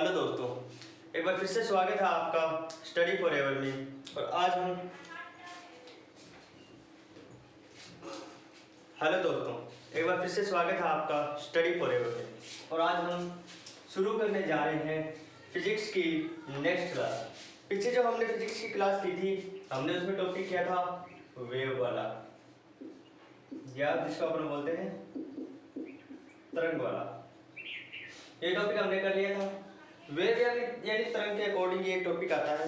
Hello दोस्तों, एक बार फिर से स्वागत है आपका स्टडी फॉर एवर में। और आज हम हेलो दोस्तों, एक बार फिर से स्वागत है आपका स्टडी फॉर एवर में। और आज हम शुरू करने जा रहे हैं फिजिक्स की नेक्स्ट क्लास। पीछे जो हमने फिजिक्स की क्लास की थी, हमने उसमें टॉपिक किया था वेव वाला, या जिसको अपन बोलते हैं तरंग वाला। ये टॉपिक हमने कर लिया था। वेव यानी तरंग के अकॉर्डिंग ये टॉपिक आता है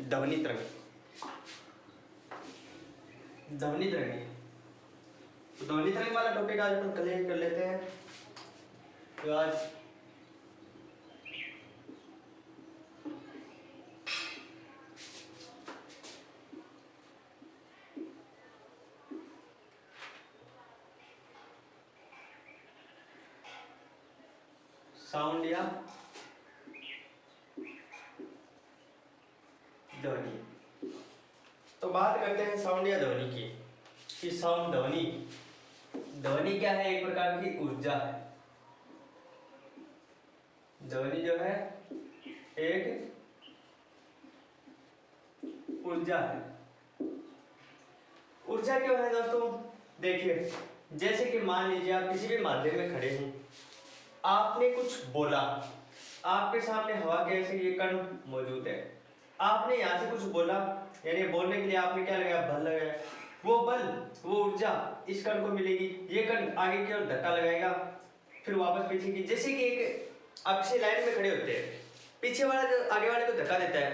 ध्वनि तरंग। ध्वनि तरंग, तो ध्वनि तरंग वाला टॉपिक आज अपन क्लियर कर लेते हैं। तो आज साउंड या ध्वनि। तो बात करते हैं साउंड या ध्वनि की कि साउंड ध्वनि क्या है? एक प्रकार की ऊर्जा है। ध्वनि जो है एक ऊर्जा है। ऊर्जा क्यों है दोस्तों? देखिए, जैसे कि मान लीजिए आप किसी भी माध्यम में खड़े हैं, आपने कुछ बोला, आपके सामने हवा के ऐसे ये कण मौजूद है, आपने यहाँ से कुछ बोला, यानी बोलने के लिए आपने क्या लगाया? बल लगाया। वो बल, वो ऊर्जा इस कण को मिलेगी, ये कण आगे की ओर धक्का लगाएगा, फिर वापस पीछे की। जैसे कि एक अक्षीय लाइन में खड़े होते हैं, पीछे वाला जो आगे वाले को धक्का देता है,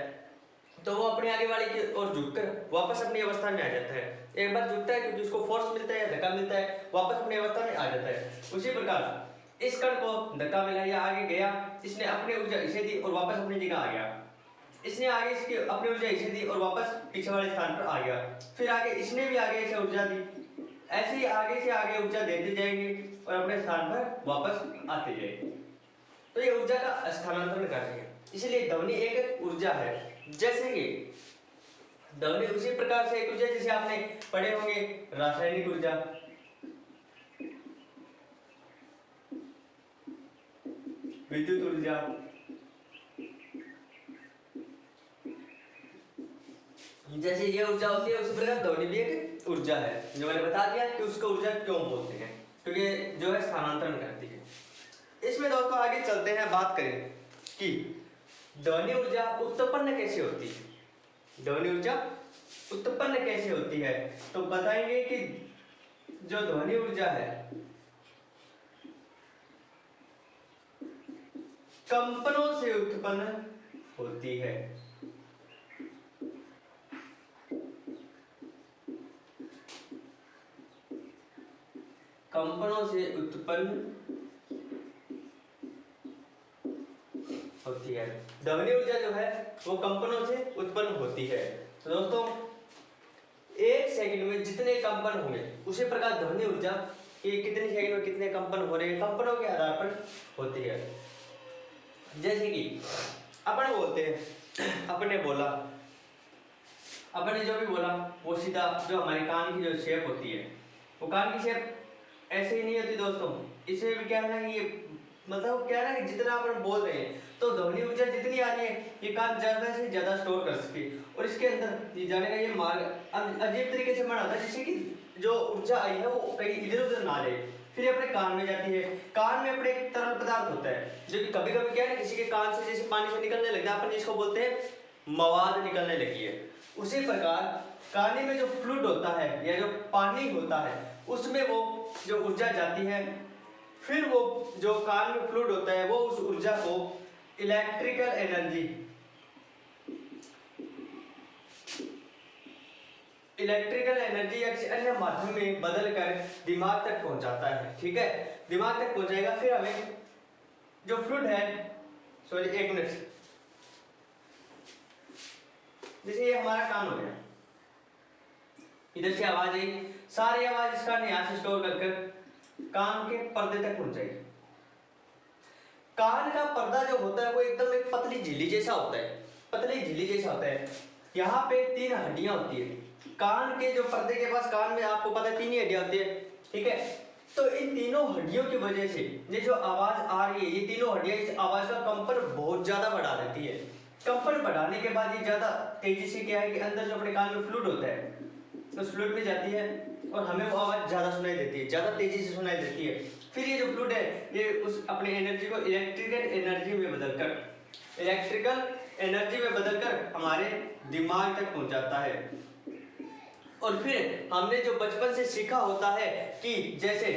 तो वो अपने आगे वाले की ओर झुककर वापस अपनी अवस्था में आ जाता है। एक बार झुकता है क्योंकि उसको फोर्स मिलता है या धक्का मिलता है, वापस अपनी अवस्था में आ जाता है। उसी प्रकार इस कण को धक्का मिला या आगे गया, इसने अपनी ऊर्जा इसे दी और वापस अपनी जगह आ गया। इसने आगे इसकी अपनी ऊर्जा इसे दी और वापस पीछे वाले स्थान पर आ गया। फिर आगे इसने भी आगे इसे ऊर्जा दी। ऐसे ही आगे से आगे ऊर्जा देते जाएंगे और अपने स्थान पर वापस आते जाएंगे। तो ये ऊर्जा का स्थानांतरण कर रही है, इसलिए ध्वनि एक ऊर्जा है। जैसे कि ध्वनि उसी प्रकार से एक ऊर्जा जैसे आपने पढ़े होंगे रासायनिक ऊर्जा, विद्युत ऊर्जा, जैसे ये ऊर्जा होती है उसी प्रकार ध्वनि भी एक ऊर्जा है। जो मैंने बता दिया कि उसको ऊर्जा क्यों बोलते हैं, क्योंकि जो है स्थानांतरण करती है। इसमें दोस्तों आगे चलते हैं, बात करें कि ध्वनि ऊर्जा उत्पन्न कैसे होती है। ध्वनि ऊर्जा उत्पन्न कैसे होती है, तो बताएंगे कि जो ध्वनि ऊर्जा है कंपनों से उत्पन्न होती है। कंपनों से उत्पन्न होती है। ध्वनि ऊर्जा जो है वो कंपनों से उत्पन्न होती है। तो दोस्तों, एक सेकंड में जितने कंपन होंगे उसी प्रकार ध्वनि ऊर्जा कि कितने सेकंड में कितने कंपन हो रहे हैं, कंपनों के आधार पर होती है। जैसे कि अपन बोलते हैं, अपने बोला, अपने जो भी बोला वो सीधा जो हमारे कान की जो शेप होती है, वो कान की शेप ऐसे ही नहीं होती दोस्तों। इसमें भी क्या है ना, ये मतलब क्या है ना कि जितना अपन बोल रहे हैं तो ध्वनि ऊर्जा जितनी आ रही है ये कान ज्यादा से ज्यादा स्टोर कर सके, और इसके अंदर ये जाने का ये मार्ग अजीब तरीके से बना होता है, जिससे कि जो ऊर्जा आई है वो कहीं इधर उधर ना जाए, फिर अपने कान में जाती है। कान में अपने एक तरल पदार्थ होता है जो कि कभी कभी क्या है ना, किसी के कान से जैसे पानी से निकलने लगता है, अपन जिसको बोलते हैं मवाद निकलने लगी है। उसी प्रकार कान में जो फ्लूइड होता है या जो पानी होता है उसमें वो जो ऊर्जा जाती है, फिर वो जो कान में फ्लूइड होता है वो उस ऊर्जा को इलेक्ट्रिकल एनर्जी या किसी अन्य माध्यम में बदल कर दिमाग तक पहुंचाता है। ठीक है, दिमाग तक पहुंचाएगा। फिर हमें जो फ्लूइड है, सॉरी एक मिनट, जैसे ये हमारा कान हो गया, इधर से आवाज आई, सारी आवाज इसका यहाँ से स्टोर कर कान के पर्दे तक पहुंचाएगी। कान का पर्दा जो होता है वो एकदम एक पतली झिल्ली जैसा होता है, पतली झिल्ली जैसा होता है। यहाँ पे 3 हड्डियां होती है कान के जो पर्दे के पास। कान में आपको पता है 3 ही हड्डियां होती है, ठीक है। तो इन तीनों हड्डियों की वजह से ये जो आवाज आ रही है, ये तीनों हड्डियां इस आवाज का कंपन बहुत ज्यादा बढ़ा देती है। कंपन बढ़ाने के बाद ये ज्यादा तेजी से क्या है कि अंदर जो अपने कान में फ्लूइड होता है उस फ्लूइड में जाती है और हमें वो आवाज ज्यादा सुनाई देती है, ज्यादा तेजी से सुनाई देती है। फिर ये जो फ्लूइड है ये उस अपने एनर्जी को इलेक्ट्रिकल एनर्जी में बदलकर हमारे दिमाग तक पहुंचाता है। और फिर हमने जो बचपन से सीखा होता है कि जैसे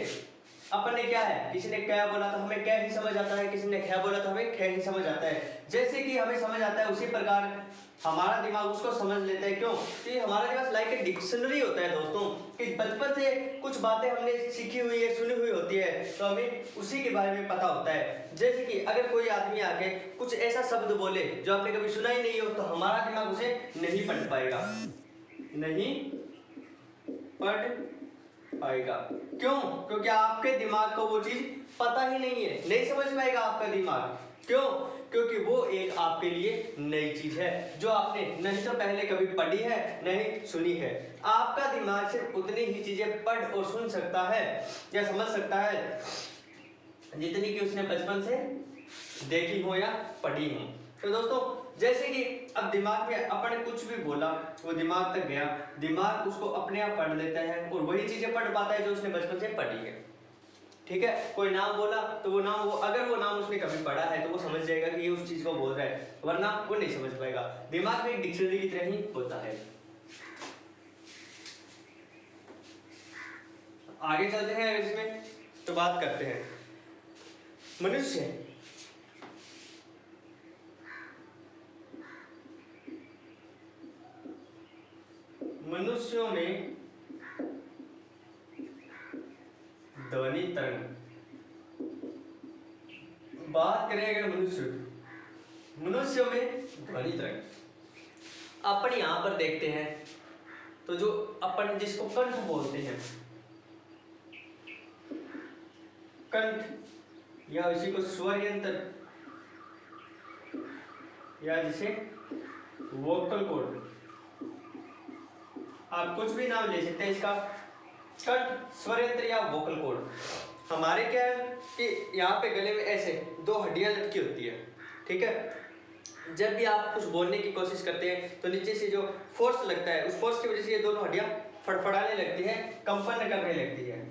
अपन ने क्या है, किसी ने क्या बोला तो हमें क्या ही समझ आता है, किसी ने क्या बोला तो हमें क्या ही समझ आता है। जैसे कि हमें समझ आता है उसी प्रकार हमारा दिमाग उसको समझ लेता है। क्यों? कि हमारे पास लाइक ए डिक्शनरी होता है दोस्तों, कि बचपन से कुछ बातें हमने सीखी हुई है, सुनी हुई होती है, तो हमें उसी के बारे में पता होता है। जैसे कि अगर कोई आदमी आके कुछ ऐसा शब्द बोले जो आपने कभी सुना ही नहीं हो, तो हमारा दिमाग उसे नहीं पढ़ पाएगा, नहीं पढ़ पाएगा। क्यों? क्योंकि आपके दिमाग को वो चीज पता ही नहीं है, नहीं समझ पाएगा आपका दिमाग। क्यों? क्योंकि वो एक आपके लिए नई चीज है जो आपने नहीं तो पहले कभी पढ़ी है, नहीं सुनी है। आपका दिमाग सिर्फ उतनी ही चीजें पढ़ और सुन सकता है या समझ सकता है जितनी कि उसने बचपन से देखी हो या पढ़ी हो। तो दोस्तों जैसे कि अब दिमाग में अपन ने कुछ भी बोला, वो दिमाग तक गया, दिमाग उसको अपने आप पढ़ लेता है और वही चीजें पढ़ पाता है जो उसने बचपन से पढ़ी है। ठीक है, कोई नाम बोला तो वो नाम, वो अगर वो नाम उसने कभी पढ़ा है तो वो समझ जाएगा कि ये उस चीज को बोल रहा है, वरना वो नहीं समझ पाएगा। दिमाग में एक डिक्शनरी की तरह ही होता है। आगे चलते हैं इसमें तो बात करते हैं मनुष्यों में ध्वनि तरंग। बात करें अगर मनुष्यों में ध्वनि तरंग, अपन यहां पर देखते हैं तो जो अपन जिसको कंठ बोलते हैं, कंठ या इसी को स्वर यंत्र या जिसे वोकल कॉर्ड, आप कुछ भी नाम ले सकते हैं इसका, कंठ, स्वर यंत्र या वोकल कॉर्ड। हमारे क्या है कि यहाँ पे गले में ऐसे दो हड्डियां लटकी होती है। ठीक है, जब भी आप कुछ बोलने की कोशिश करते हैं तो नीचे से जो फोर्स लगता है, उस फोर्स की वजह से ये दोनों हड्डियां फड़फड़ाने लगती है, कंपन करने लगती है।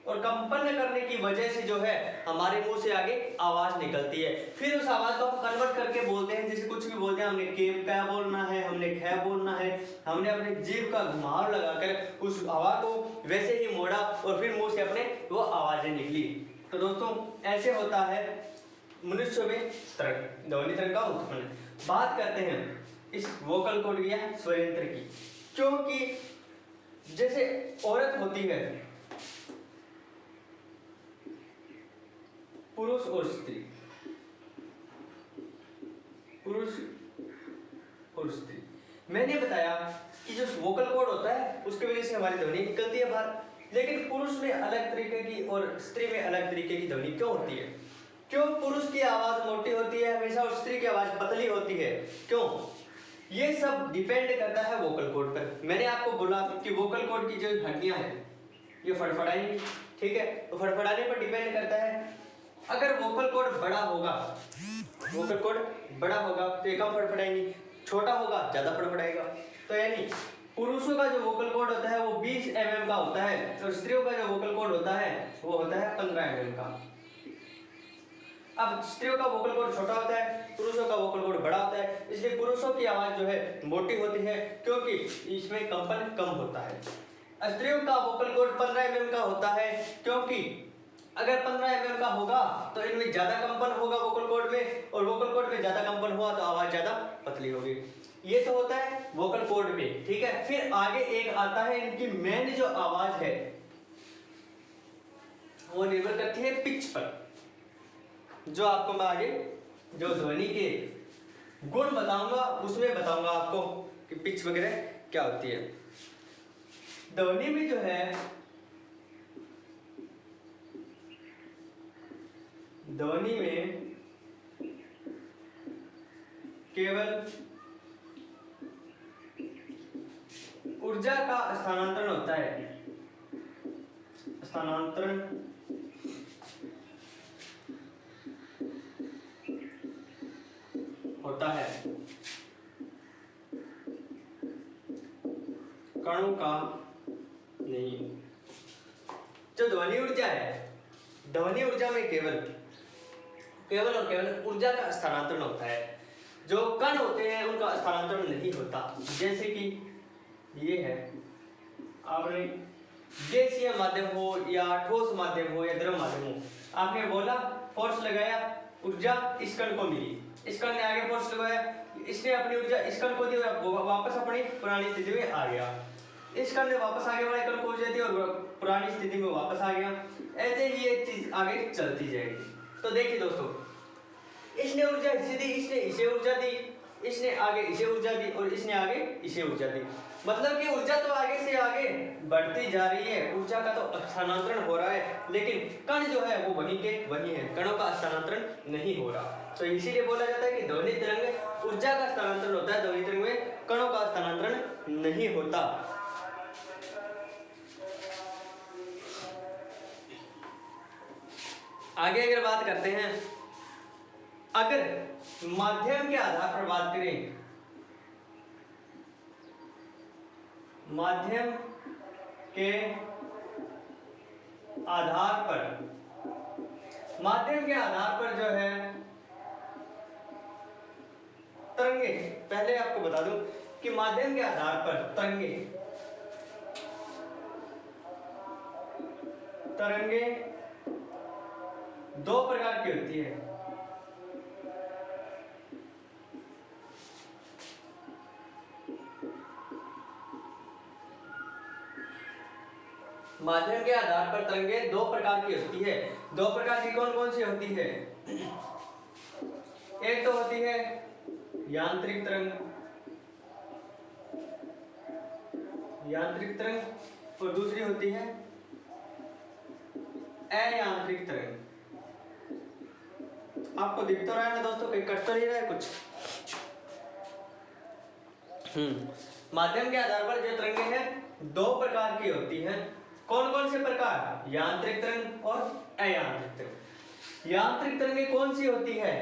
और कंपन करने की वजह से जो है हमारे मुंह से आगे आवाज निकलती है। फिर उस आवाज को हम कन्वर्ट करके बोलते हैं, जैसे कुछ भी बोलते हैं, हमने केप क्या बोलना है, हमने खे बोलना है, हमने अपने जीभ का घुमाव लगाकर उस हवा को वैसे ही मोड़ा और फिर मुंह से अपने वो आवाजें निकली। तो दोस्तों ऐसे होता है मनुष्य में ध्वनि तरंग का उत्पन्न। बात करते हैं इस वोकल कॉर्ड या स्वर यंत्र की, क्योंकि जैसे औरत होती है, पुरुष और स्त्री, पुरुष और स्त्री, मैंने बताया कि जो वोकल कॉर्ड होता है उसकी वजह से हमारी ध्वनि निकलती है बाहर। लेकिन पुरुष में अलग तरीके की और स्त्री में अलग तरीके की ध्वनि क्यों होती है? क्यों पुरुष की आवाज मोटी होती है हमेशा और स्त्री की आवाज पतली होती है? क्यों? ये सब डिपेंड करता है वोकल कॉर्ड पर। मैंने आपको बोला कि वोकल कॉर्ड की जो हड्डियां हैं ये फड़फड़ाएंगी। ठीक है, तो फड़फड़ाने पर डिपेंड करता है। अगर वोकल कॉर्ड बड़ा होगा, वोकल कॉर्ड बड़ा होगा तो ये कम फड़फड़ाएंगी, छोटा होगा ज्यादा फड़फड़ाएगा। तो यानी पुरुषों का जो वोकल कॉर्ड होता है वो 20 mm का होता है और स्त्रियों का जो वोकल कॉर्ड होता है वो होता है 15 mm का। अब स्त्रियों का वोकल कॉर्ड छोटा होता है, पुरुषों का वोकल कॉर्ड बड़ा होता है, इसलिए पुरुषों की आवाज जो है मोटी होती है क्योंकि इसमें कंपन कम होता है। स्त्रियों का वोकल कॉर्ड 15 mm का होता है क्योंकि अगर 15 mm का होगा तो इनमें ज्यादा कंपन होगा वोकल कॉर्ड में, और वोकल कॉर्ड में ज्यादा कंपन हुआ तो आवाज ज्यादा पतली होगी। ये तो होता है वोकल कॉर्ड में। ठीक है, फिर आगे एक आता है इनकी मेन जो आवाज है वो निर्भर करती है पिच पर, जो आपको मैं आगे जो ध्वनि के गुण बताऊंगा उसमें बताऊंगा आपको कि पिच वगैरह क्या होती है। ध्वनि में जो है, ध्वनि में केवल ऊर्जा का स्थानांतरण होता है, स्थानांतरण होता है, कणों का नहीं। जो ध्वनि ऊर्जा है, ध्वनि ऊर्जा में केवल और केवल ऊर्जा का स्थानांतरण होता है, जो कण होते हैं उनका स्थानांतरण नहीं होता। जैसे कि ये है, आपने गैसीय माध्यम हो या ठोस माध्यम हो या द्रव माध्यम हो, आपने बोला, फोर्स लगाया, ऊर्जा इस कण को मिली, इस कण ने आगे फोर्स लगाया, इसने अपनी ऊर्जा इस कण को दी और वापस अपनी पुरानी स्थिति में आ गया। इस कण ने वापस आगे वाले कण को ऊर्जा दी और पुरानी स्थिति में वापस आ गया। ऐसे ही ये चीज आगे चलती जाएगी। तो देखिए दोस्तों, इसने ऊर्जा इसे दी, इसने इसे ऊर्जा दी, इसने आगे इसे ऊर्जा दी और इसने आगे इसे ऊर्जा दी। मतलब कि ऊर्जा तो आगे से आगे बढ़ती जा रही है, ऊर्जा का तो स्थानांतरण हो रहा है, लेकिन कण जो है वो वहीं के वहीं है, कणों का स्थानांतरण नहीं हो रहा। तो इसीलिए बोला जाता है कि ध्वनि तरंग में ऊर्जा का स्थानांतरण होता है, ध्वनि तरंग में कणों का स्थानांतरण नहीं होता। आगे अगर बात करते हैं, अगर माध्यम के आधार पर बात करें, माध्यम के आधार पर, माध्यम के आधार पर जो है तरंगे, पहले आपको बता दूं कि माध्यम के आधार पर तरंगे दो प्रकार की होती है। माध्यम के आधार पर तरंगे दो प्रकार की होती है। दो प्रकार की कौन कौन सी होती है? एक तो होती है यांत्रिक तरंग, यांत्रिक तरंग, और दूसरी होती है अयांत्रिक तरंग। आपको दिख तो रहा है ना दोस्तों, कहीं कट तो नहीं रहा है कुछ? माध्यम के आधार पर जो तरंगे हैं दो प्रकार की होती हैं। कौन कौन से प्रकार? यांत्रिक तरंग और अयांत्रिक तरंग। यांत्रिक तरंगे कौन सी होती है?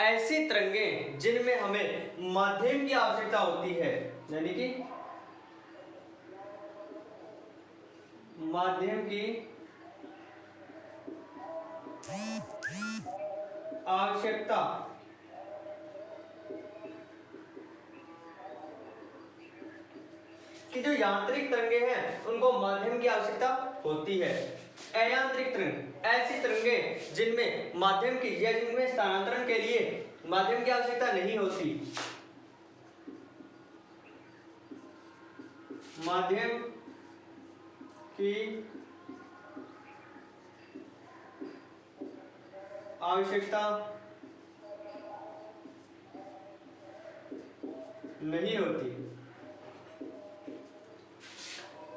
ऐसी तरंगे जिनमें हमें माध्यम की आवश्यकता होती है, यानी कि माध्यम की आवश्यकता कि जो यांत्रिक तरंगे हैं उनको माध्यम की आवश्यकता होती है। अयांत्रिक तरंग ऐसी तरंगे जिनमें माध्यम की या जिनमें स्थानांतरण के लिए माध्यम की आवश्यकता नहीं होती। माध्यम की आवश्यकता नहीं होती।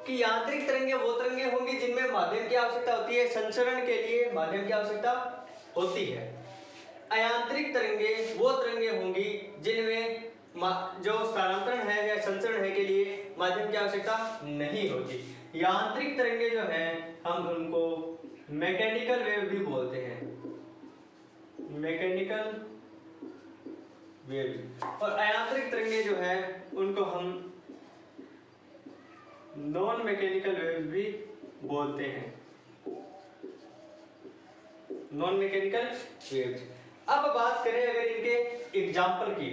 कि यांत्रिक तरंगे वो तरंगे होंगी जिनमें माध्यम की आवश्यकता होती है, संचरण के लिए माध्यम की आवश्यकता होती है। अयांत्रिक तरंगे वो तरंगे होंगी जिनमें जो स्थानांतरण है या संचरण है के लिए माध्यम की आवश्यकता नहीं होती। यांत्रिक तरंगे जो हैं हम उनको मैकेनिकल वेव भी बोलते हैं, मैकेनिकल वेव। और अयांत्रिक तरंगे जो है उनको हम नॉन मैकेनिकल वेव भी बोलते हैं, नॉन मैकेनिकल वेव। अब बात करें अगर इनके एग्जाम्पल की,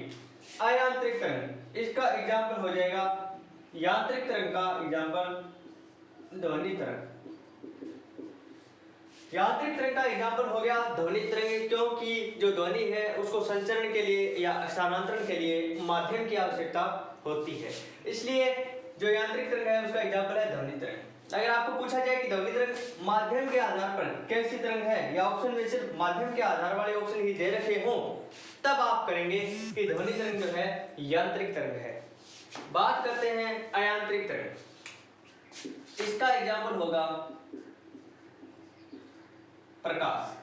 अयांत्रिक तरंग, इसका एग्जाम्पल हो जाएगा, यांत्रिक तरंग का एग्जाम्पल ध्वनि तरंग। यांत्रिक तरंग का एग्जाम्पल हो गया ध्वनि तरंग, क्योंकि जो ध्वनि है उसको संचरण के लिए या स्थानांतरण के लिए माध्यम की आवश्यकता होती है, इसलिए जो यांत्रिक तरंग है उसका एग्जाम्पल है ध्वनि तरंग। अगर आपको पूछा जाए कि ध्वनि तरंग माध्यम के आधार पर कैसी तरंग है, या ऑप्शन में सिर्फ माध्यम के आधार वाले ऑप्शन ही दे रखे हों, तब आप करेंगे कि ध्वनि तरंग जो है यांत्रिक तरंग है। बात करते हैं अयांत्रिक तरंग, इसका एग्जाम्पल होगा प्रकाश।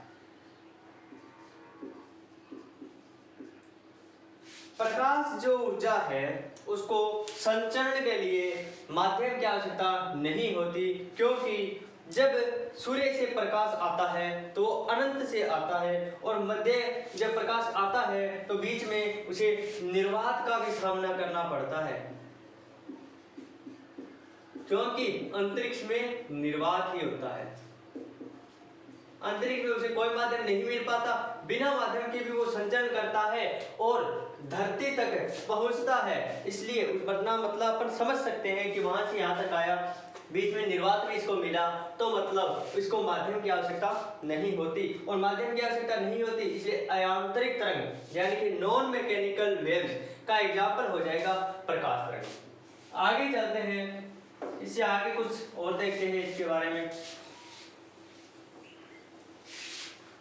प्रकाश जो ऊर्जा है उसको संचरण के लिए माध्यम की आवश्यकता नहीं होती, क्योंकि जब सूर्य से प्रकाश आता है तो वो अनंत से आता है, और मध्य जब प्रकाश आता है तो बीच में उसे निर्वात का भी सामना करना पड़ता है, क्योंकि अंतरिक्ष में निर्वात ही होता है। अंतरिक्ष में उसे कोई माध्यम नहीं मिल पाता, बिना माध्यम के भी वो संचरण करता है और धरती तक पहुंचता है। इसलिए वरना मतलब अपन समझ सकते हैं कि वहां से यहाँ तक आया, बीच में निर्वात भी इसको मिला, तो मतलब इसको माध्यम की आवश्यकता नहीं होती, और माध्यम की आवश्यकता नहीं होती इसलिए अयांतरिक तरंग यानी कि नॉन मैकेनिकल वेव्स का एग्जाम्पल हो जाएगा प्रकाश तरंग। आगे चलते हैं, इससे आगे कुछ और देखते हैं इसके बारे में।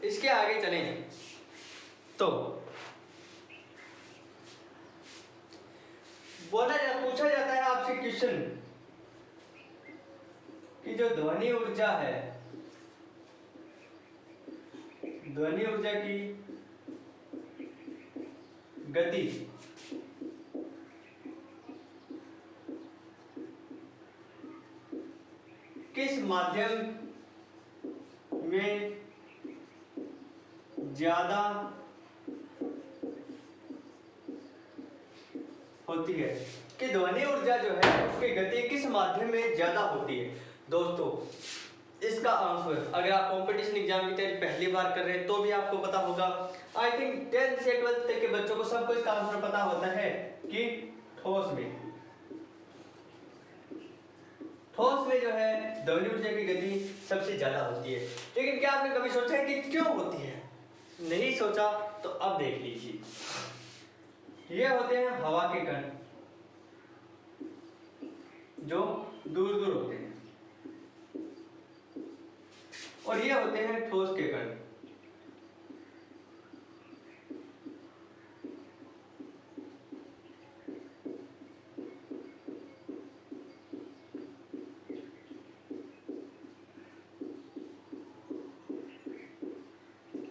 इसके आगे चलें तो पूछा जाता है आपसे क्वेश्चन कि जो ध्वनि ऊर्जा है, ध्वनि ऊर्जा की गति किस माध्यम में ज्यादा होती है, कि ध्वनि ऊर्जा जो है उसकी गति किस माध्यम में ज्यादा होती है। दोस्तों इसका आंसर अगर आप कंपटीशन एग्जाम की तैयारी पहली बार कर रहे हैं तो भी आपको पता होगा, आई थिंक 10th से 12th तक के बच्चों को सबको इसका आंसर पता होता है कि ठोस में जो है ध्वनि ऊर्जा की गति सबसे ज्यादा होती है। लेकिन क्या आपने कभी सोचा है कि क्यों होती है? नहीं सोचा तो अब देख लीजिए। ये होते हैं हवा के कण जो दूर दूर होते हैं, और ये होते हैं ठोस के कण।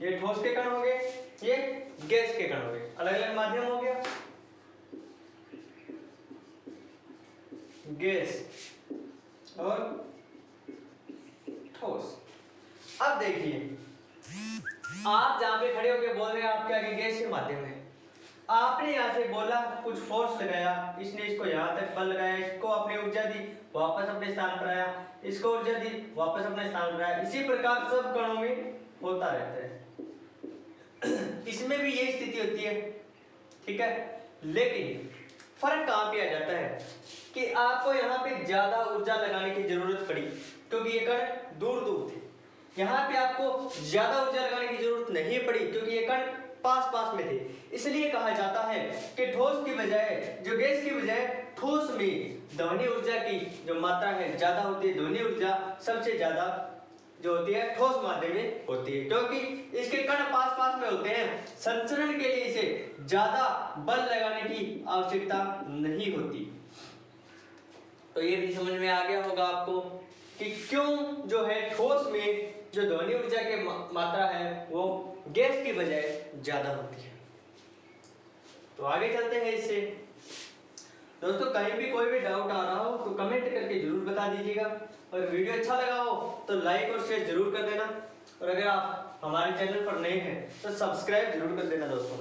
ये ठोस के कण हो गए, ये गैस के कण हो गए, अलग अलग माध्यम हो गया, गैस और ठोस। अब देखिए आप जहां पे खड़े होकर बोल रहे हैं आपके आगे गैस के माध्यम है, आपने यहां से बोला, कुछ फोर्स लगाया, इसने इसको यहां तक बल लगाया, इसको अपनी ऊर्जा दी, वापस अपने स्थान पर आया, इसको ऊर्जा दी, वापस अपने स्थान पर आया। इसी प्रकार सब कणों में होता रहता है। इसमें भी यही स्थिति होती है, ठीक है। लेकिन फर्क कहां पे आ जाता है कि आपको यहाँ पे ज्यादा ऊर्जा लगाने की जरूरत पड़ी क्योंकि ये कण दूर दूर थे, यहाँ पे आपको ज्यादा ऊर्जा लगाने की जरूरत नहीं पड़ी क्योंकि ये कण पास पास में थे। इसलिए कहा जाता है कि ठोस की बजाय, जो गैस की बजाय ठोस में ध्वनि ऊर्जा की जो मात्रा है ज्यादा होती है। ध्वनि ऊर्जा सबसे ज्यादा जो होती है ठोस माध्यम में होती है, क्योंकि इसके कण पास पास में होते हैं, संचरण के लिए इसे ज्यादा बल लगाने की आवश्यकता नहीं होती। तो ये भी समझ में आ गया होगा आपको कि क्यों जो है ठोस में जो ध्वनि ऊर्जा की मात्रा है वो गैस की बजाय ज्यादा होती है। तो आगे चलते हैं इससे। दोस्तों कहीं भी कोई भी डाउट आ रहा हो तो कमेंट करके जरूर बता दीजिएगा, और वीडियो अच्छा लगा हो तो लाइक और शेयर जरूर कर देना, और अगर आप हमारे चैनल पर नए हैं तो सब्सक्राइब जरूर कर देना दोस्तों।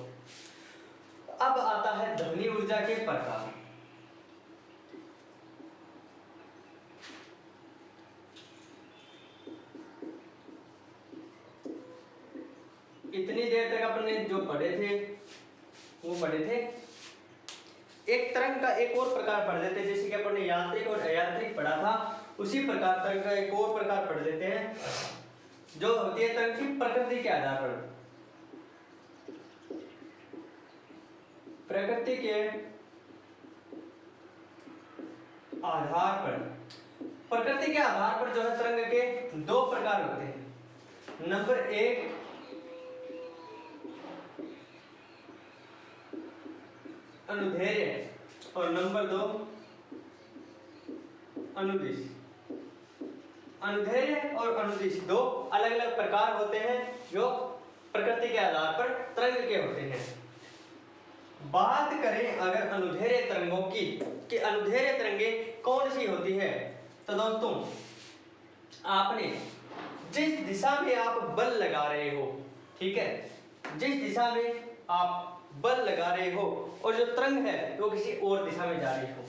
अब आता है ध्वनि ऊर्जा के प्रकार। इतनी देर तक अपने जो पढ़े थे वो पढ़े थे एक तरंग का एक और प्रकार पढ़ लेते हैं, जैसे कि अपन ने यांत्रिक और अयांत्रिक पढ़ा था, उसी प्रकार तरंग का एक और प्रकार पढ़ लेते हैं जो होती है तरंग की प्रकृति के आधार पर। प्रकृति के आधार पर, प्रकृति के आधार पर जो है तरंग के दो प्रकार होते हैं। नंबर एक अनुदैर्ध्य और नंबर दो अनुदिश। अनुदैर्ध्य और अनुदिश दो अलग अलग प्रकार होते हैं जो प्रकृति के आधार पर तरंग के होते हैं। बात करें अगर अनुदैर्ध्य तरंगों की कि अनुदैर्ध्य तरंगे कौन सी होती है, तो दोस्तों आपने जिस दिशा में आप बल लगा रहे हो, ठीक है, जिस दिशा में आप बल लगा रहे हो और जो तरंग है वो किसी और दिशा में जा रही हो,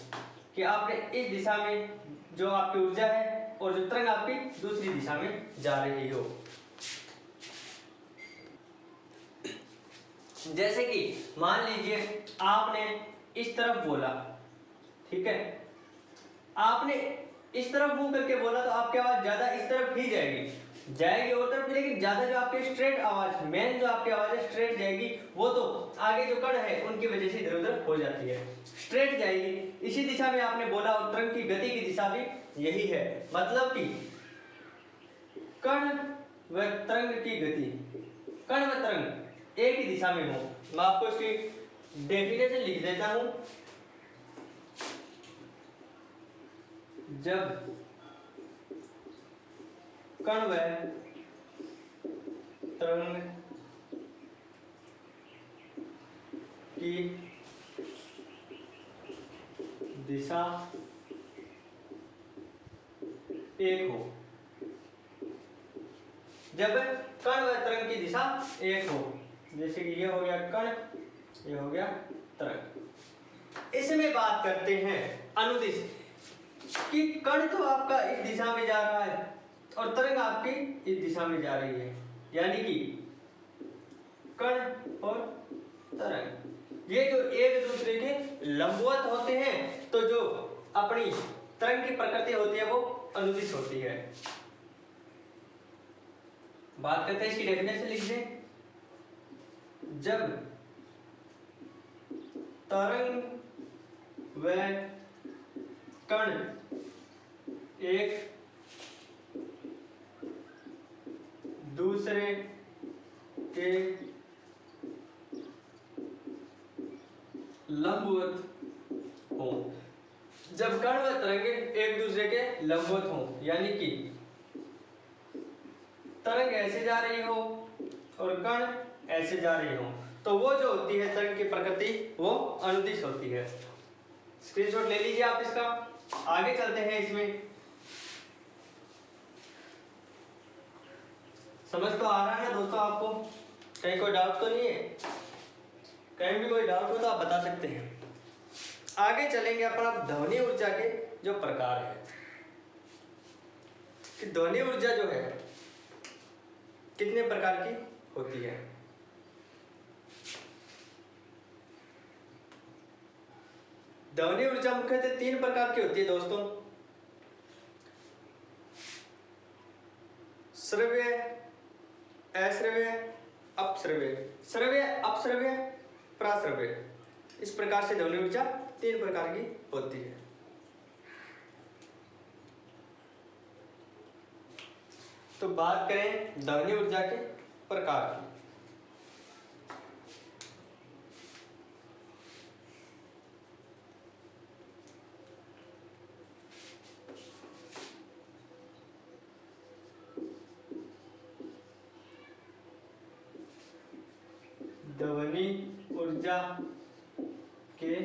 कि आपने इस दिशा में जो आपकी ऊर्जा है और जो तरंग आपकी दूसरी दिशा में जा रही हो। जैसे कि मान लीजिए आपने इस तरफ बोला, ठीक है, आपने इस तरफ मुंह करके बोला तो आपकी आवाज ज्यादा इस तरफ ही जाएगी और तरफ, लेकिन ज्यादा जो आपकी स्ट्रेट आवाज, मेन जो आपकी आवाज है स्ट्रेट जाएगी, वो तो आगे जो कण है उनकी वजह से इधर उधर हो जाती है, स्ट्रेट जाएगी। इसी दिशा में आपने बोला और तरंग की गति की दिशा भी यही है, मतलब कि कण व तरंग की गति, कण व तरंग एक ही दिशा में हो। मैं आपको इसकी डेफिनेशन लिख देता हूं। जब कण व तरंग की दिशा एक हो, जब कण व तरंग की दिशा एक हो, जैसे कि ये हो गया कण, ये हो गया तरंग। इसमें बात करते हैं अनुदिश, कि कण तो आपका इस दिशा में जा रहा है और तरंग आपकी इस दिशा में जा रही है, यानी कि कण और तरंग ये जो एक दूसरे के लंबवत होते हैं, तो जो अपनी तरंग की प्रकृति होती है वो अनुदिश होती है। बात करते हैं इसकी डेफिनेशन लिख दें। जब तरंग व कण एक दूसरे के लंबवत हो, जब कण व तरंग एक दूसरे के लंबवत हो, यानी कि तरंग ऐसे जा रही हो और कण ऐसे जा रही हो, तो वो जो होती है तरंग की प्रकृति वो अनुदिश होती है। स्क्रीनशॉट ले लीजिए आप इसका। आगे चलते हैं इसमें। समझ तो आ रहा है दोस्तों आपको? कहीं कोई डाउट तो नहीं है? कहीं भी कोई डाउट हो तो आप बता सकते हैं। आगे चलेंगे अपना ध्वनि ऊर्जा के जो प्रकार है, कि ध्वनि ऊर्जा जो है कितने प्रकार की होती है। ध्वनि ऊर्जा मुख्यतः 3 प्रकार की होती है दोस्तों। श्रव्य, अश्रव्य, अपश्रव्य, श्रव्य, अपश्रव्य, प्राश्रव्य। इस प्रकार से ध्वनि ऊर्जा 3 प्रकार की होती है। तो बात करें ध्वनि ऊर्जा के प्रकार की। ध्वनि ऊर्जा के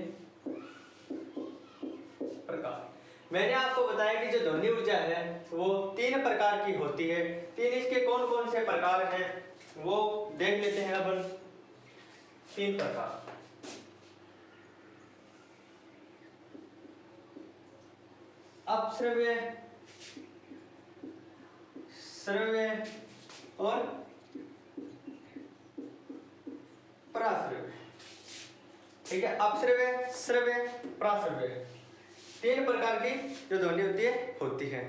प्रकार, मैंने आपको बताया कि जो ध्वनि ऊर्जा है वो 3 प्रकार की होती है। 3 इसके कौन कौन से प्रकार हैं वो देख लेते हैं अपन। 3 प्रकार। अपश्रव्य, श्रव्य और प्राश्रव्य। ठीक है, अपश्रव्य, श्रव्य, प्राश्रव्य, 3 प्रकार की जो ध्वनि होती है।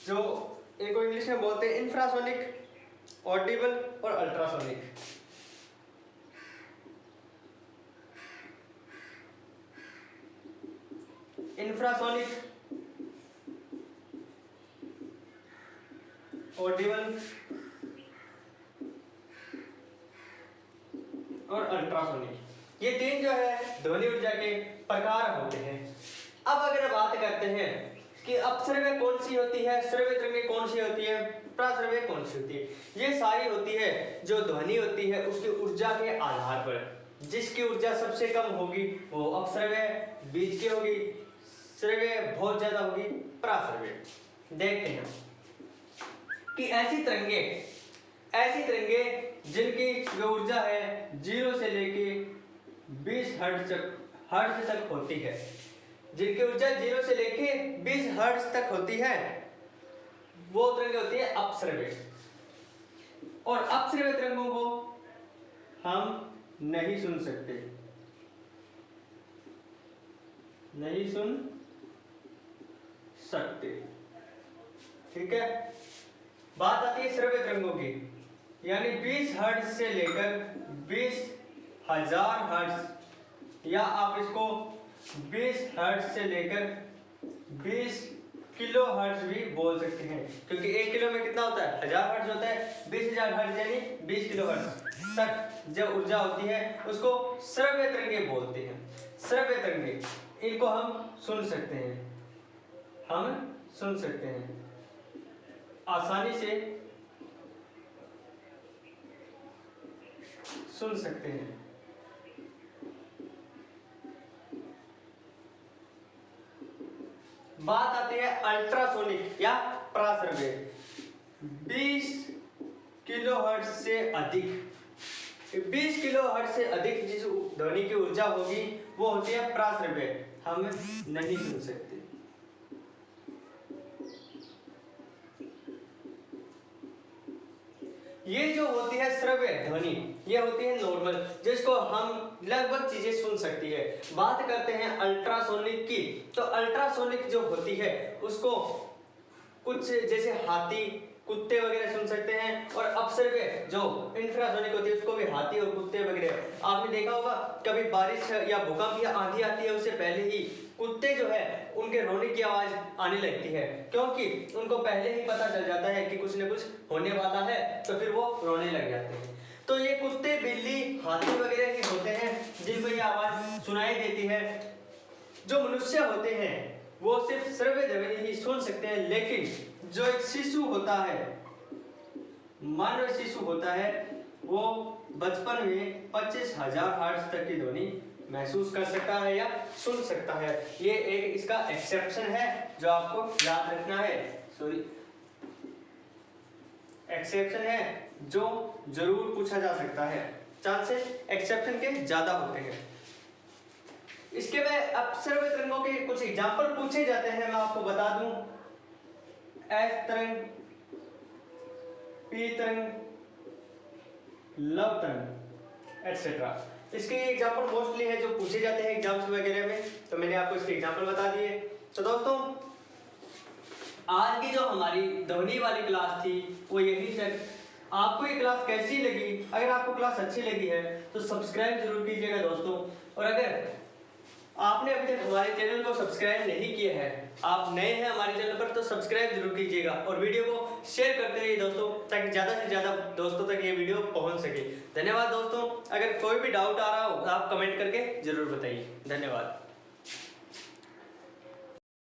जो एक को इंग्लिश में बोलते हैं इंफ्रासोनिक, ऑडिबल और अल्ट्रासोनिक। इंफ्रासोनिक, ऑडिबल और अल्ट्रासोनिक, ये 3 जो है ध्वनि ऊर्जा के प्रकार होते हैं। अब अगर बात करते हैं कि अपश्रव्य कौन सी होती है, श्रव्य तरंगे कौन सी होती है, प्राश्रव्य कौन सी होती है, ये सारी होती है जो ध्वनि होती है उसकी ऊर्जा के आधार पर। जिसकी ऊर्जा सबसे कम होगी वो अपश्रव्य, बीच की होगी श्रव्य बहुत ज्यादा होगी पराश्रव्य। देखते हैं कि ऐसी तरंगे जिनकी जो ऊर्जा है 0 से लेके 20 हर्ट्ज तक होती है, जिनकी ऊर्जा 0 से लेके 20 हर्ट्ज तक होती है, वो तरंगे होती है अपश्रव्य। और अपश्रव्य तरंगों को हम नहीं सुन सकते, ठीक है। बात आती है श्रव्य तरंगों की, यानी 20 हर्ट्ज से लेकर 20,000 हर्ट्ज, या आप इसको 20 हर्ट्ज से लेकर 20 किलो हर्ट्ज भी बोल सकते हैं, क्योंकि 1 किलो में कितना होता है 1000 हर्ट्ज होता है। 20,000 हर्ट्ज यानी 20 किलो हर्ट्ज तक जो ऊर्जा होती है उसको श्रव्य तरंगे बोलते हैं। श्रव्य तरंगे, इनको हम सुन सकते हैं, आसानी से सुन सकते हैं। बात आती है अल्ट्रासोनिक या पराश्रव्य। 20 किलोहर्ट्ज से अधिक, 20 किलोहर्ट्ज से अधिक जिस ध्वनि की ऊर्जा होगी वो होती है पराश्रव्य, हम नहीं सुन सकते। ये जो होती है श्रव्य ध्वनि, ये होती है नॉर्मल, जिसको हम लगभग चीजें सुन सकती है। बात करते हैं अल्ट्रासोनिक की, तो अल्ट्रासोनिक जो होती है उसको कुछ जैसे हाथी, कुत्ते वगैरह सुन सकते हैं, और अपश्रव्य जो इंफ्रासोनिक होती है उसको भी हाथी और कुत्ते वगैरह। आपने देखा होगा कभी बारिश या भूकंप या आंधी आती है उससे पहले ही कुत्ते जो है उनके रोने की आवाज आने लगती है, क्योंकि उनको पहले ही पता चल जाता है कि कुछ न कुछ होने वाला है, तो फिर वो रोने लग जाते हैं। तो ये कुत्ते, बिल्ली, हाथी वगैरह के होते हैं जिनको ये आवाज सुनाई देती है। जो मनुष्य होते हैं वो सिर्फ श्रव्य ध्वनि ही सुन सकते हैं, लेकिन जो एक शिशु होता है, मानव शिशु होता है, वो बचपन में 25,000 हर्ट्ज तक की ध्वनि महसूस कर सकता है या सुन सकता है। ये एक इसका एक्सेप्शन है जो आपको याद रखना है, एक्सेप्शन है जो जरूर पूछा जा सकता है, चांसेस एक्सेप्शन के ज्यादा होते हैं। इसके बाद अपश्रव्य तरंगों के कुछ एग्जाम्पल पूछे जाते हैं, मैं आपको बता दूं, एस तरंग, पी तरंग, लव तरंग एटसेट्रा। इसके एग्जाम्पल मोस्टली है जो पूछे जाते हैं एग्जाम्स वगैरह में, तो मैंने आपको इसके एग्जाम्पल बता दिए। तो दोस्तों आज की जो हमारी ध्वनि वाली क्लास थी वो यही तक। आपको ये क्लास कैसी लगी? अगर आपको क्लास अच्छी लगी है तो सब्सक्राइब जरूर कीजिएगा दोस्तों, और अगर आपने अभी तक हमारे चैनल को सब्सक्राइब नहीं किया है, आप नए हैं हमारे चैनल पर, तो सब्सक्राइब जरूर कीजिएगा और वीडियो को शेयर करते रहिए दोस्तों, ताकि ज़्यादा से ज़्यादा दोस्तों तक ये वीडियो पहुंच सके। धन्यवाद दोस्तों। अगर कोई भी डाउट आ रहा हो तो आप कमेंट करके जरूर बताइए। धन्यवाद।